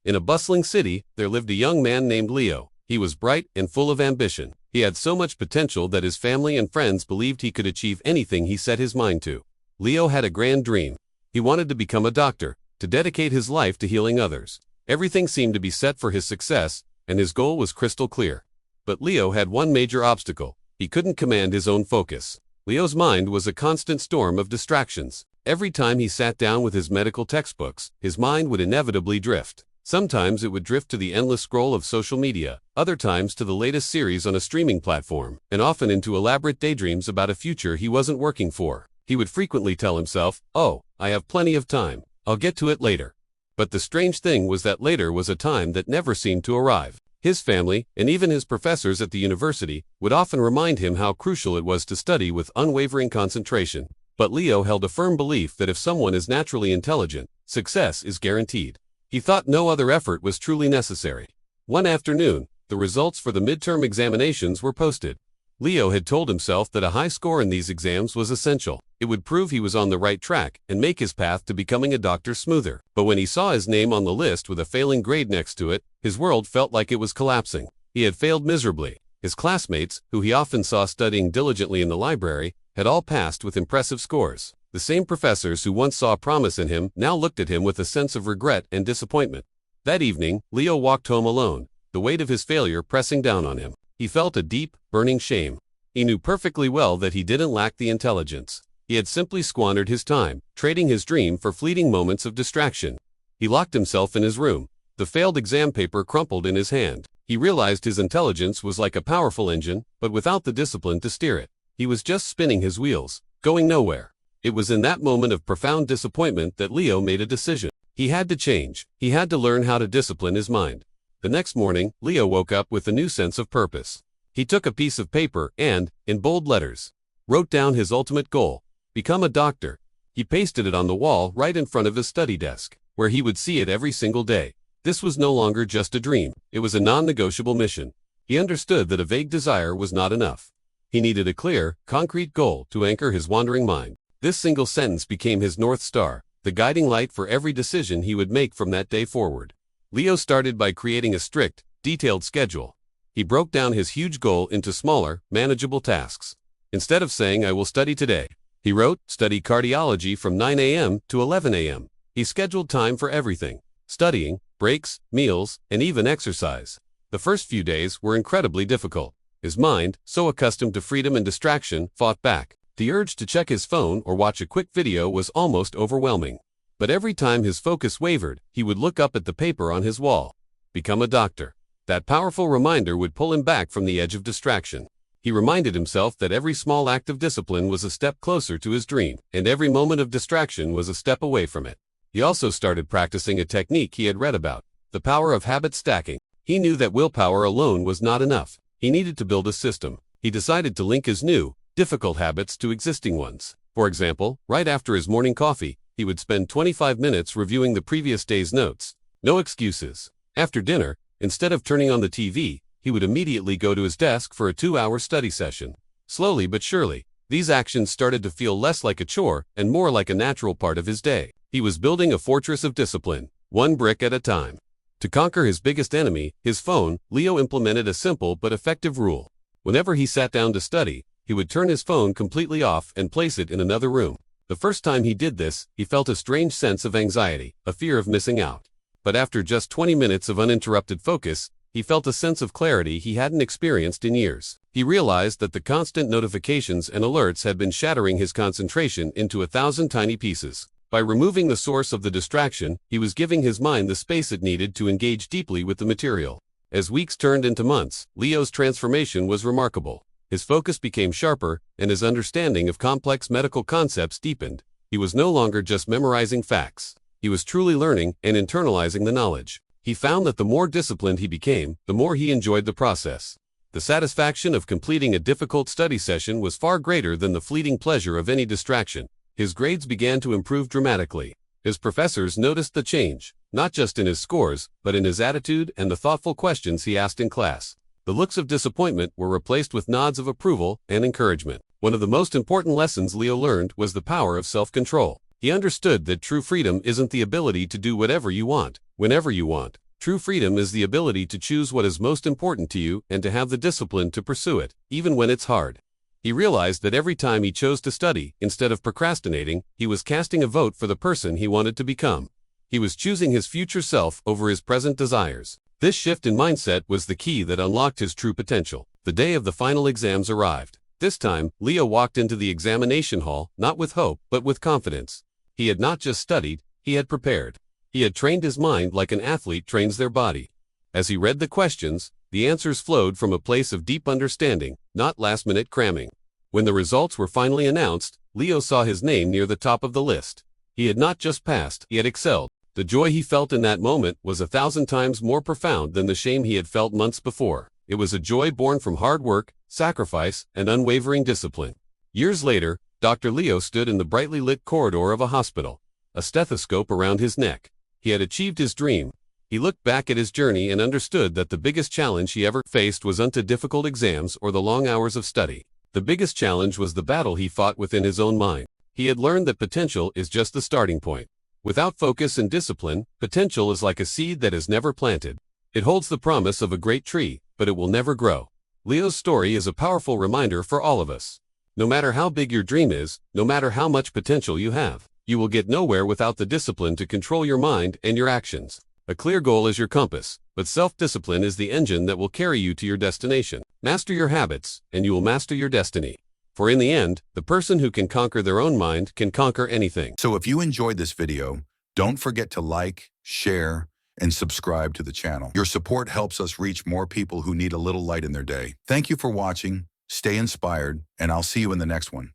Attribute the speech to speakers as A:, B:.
A: In a bustling city, there lived a young man named Leo. He was bright and full of ambition. He had so much potential that his family and friends believed he could achieve anything he set his mind to. Leo had a grand dream. He wanted to become a doctor, to dedicate his life to healing others. Everything seemed to be set for his success, and his goal was crystal clear. But Leo had one major obstacle. He couldn't command his own focus. Leo's mind was a constant storm of distractions. Every time he sat down with his medical textbooks, his mind would inevitably drift. Sometimes it would drift to the endless scroll of social media, other times to the latest series on a streaming platform, and often into elaborate daydreams about a future he wasn't working for. He would frequently tell himself, "Oh, I have plenty of time. I'll get to it later." But the strange thing was that later was a time that never seemed to arrive. His family, and even his professors at the university, would often remind him how crucial it was to study with unwavering concentration. But Leo held a firm belief that if someone is naturally intelligent, success is guaranteed. He thought no other effort was truly necessary. One afternoon, the results for the midterm examinations were posted. Leo had told himself that a high score in these exams was essential. It would prove he was on the right track and make his path to becoming a doctor smoother. But when he saw his name on the list with a failing grade next to it, his world felt like it was collapsing. He had failed miserably. His classmates, who he often saw studying diligently in the library, had all passed with impressive scores. The same professors who once saw promise in him now looked at him with a sense of regret and disappointment. That evening, Leo walked home alone, the weight of his failure pressing down on him. He felt a deep, burning shame. He knew perfectly well that he didn't lack the intelligence. He had simply squandered his time, trading his dream for fleeting moments of distraction. He locked himself in his room. The failed exam paper crumpled in his hand. He realized his intelligence was like a powerful engine, but without the discipline to steer it. He was just spinning his wheels, going nowhere. It was in that moment of profound disappointment that Leo made a decision. He had to change. He had to learn how to discipline his mind. The next morning, Leo woke up with a new sense of purpose. He took a piece of paper and, in bold letters, wrote down his ultimate goal: become a doctor. He pasted it on the wall right in front of his study desk, where he would see it every single day. This was no longer just a dream. It was a non-negotiable mission. He understood that a vague desire was not enough. He needed a clear, concrete goal to anchor his wandering mind. This single sentence became his North Star, the guiding light for every decision he would make from that day forward. Leo started by creating a strict, detailed schedule. He broke down his huge goal into smaller, manageable tasks. Instead of saying, "I will study today," he wrote, "Study cardiology from 9 a.m. to 11 a.m. He scheduled time for everything: studying, breaks, meals, and even exercise. The first few days were incredibly difficult. His mind, so accustomed to freedom and distraction, fought back. The urge to check his phone or watch a quick video was almost overwhelming. But every time his focus wavered, he would look up at the paper on his wall. Become a doctor. That powerful reminder would pull him back from the edge of distraction. He reminded himself that every small act of discipline was a step closer to his dream, and every moment of distraction was a step away from it. He also started practicing a technique he had read about: the power of habit stacking. He knew that willpower alone was not enough. He needed to build a system. He decided to link his new, difficult habits to existing ones. For example, right after his morning coffee, he would spend 25 minutes reviewing the previous day's notes. No excuses. After dinner, instead of turning on the TV, he would immediately go to his desk for a 2-hour study session. Slowly but surely, these actions started to feel less like a chore and more like a natural part of his day. He was building a fortress of discipline, one brick at a time. To conquer his biggest enemy, his phone, Leo implemented a simple but effective rule. Whenever he sat down to study, he would turn his phone completely off and place it in another room. The first time he did this, he felt a strange sense of anxiety, a fear of missing out. But after just 20 minutes of uninterrupted focus, he felt a sense of clarity he hadn't experienced in years. He realized that the constant notifications and alerts had been shattering his concentration into 1,000 tiny pieces. By removing the source of the distraction, he was giving his mind the space it needed to engage deeply with the material. As weeks turned into months, Leo's transformation was remarkable. His focus became sharper, and his understanding of complex medical concepts deepened. He was no longer just memorizing facts. He was truly learning and internalizing the knowledge. He found that the more disciplined he became, the more he enjoyed the process. The satisfaction of completing a difficult study session was far greater than the fleeting pleasure of any distraction. His grades began to improve dramatically. His professors noticed the change, not just in his scores, but in his attitude and the thoughtful questions he asked in class. The looks of disappointment were replaced with nods of approval and encouragement. One of the most important lessons Leo learned was the power of self-control. He understood that true freedom isn't the ability to do whatever you want, whenever you want. True True freedom is the ability to choose what is most important to you and to have the discipline to pursue it, even when it's hard. He realized that every time he chose to study, instead of procrastinating, he was casting a vote for the person he wanted to become. He was choosing his future self over his present desires. This shift in mindset was the key that unlocked his true potential. The day of the final exams arrived. This time, Leo walked into the examination hall, not with hope, but with confidence. He had not just studied, he had prepared. He had trained his mind like an athlete trains their body. As he read the questions, the answers flowed from a place of deep understanding, not last-minute cramming. When the results were finally announced, Leo saw his name near the top of the list. He had not just passed, he had excelled. The joy he felt in that moment was 1,000 times more profound than the shame he had felt months before. It was a joy born from hard work, sacrifice, and unwavering discipline. Years later, Dr. Leo stood in the brightly lit corridor of a hospital, a stethoscope around his neck. He had achieved his dream. He looked back at his journey and understood that the biggest challenge he ever faced wasn't the difficult exams or the long hours of study. The biggest challenge was the battle he fought within his own mind. He had learned that potential is just the starting point. Without focus and discipline, potential is like a seed that is never planted. It holds the promise of a great tree, but it will never grow. Leo's story is a powerful reminder for all of us. No matter how big your dream is, no matter how much potential you have, you will get nowhere without the discipline to control your mind and your actions. A clear goal is your compass, but self-discipline is the engine that will carry you to your destination. Master your habits, and you will master your destiny. For in the end, the person who can conquer their own mind can conquer anything.
B: So if you enjoyed this video, don't forget to like, share, and subscribe to the channel. Your support helps us reach more people who need a little light in their day. Thank you for watching, stay inspired, and I'll see you in the next one.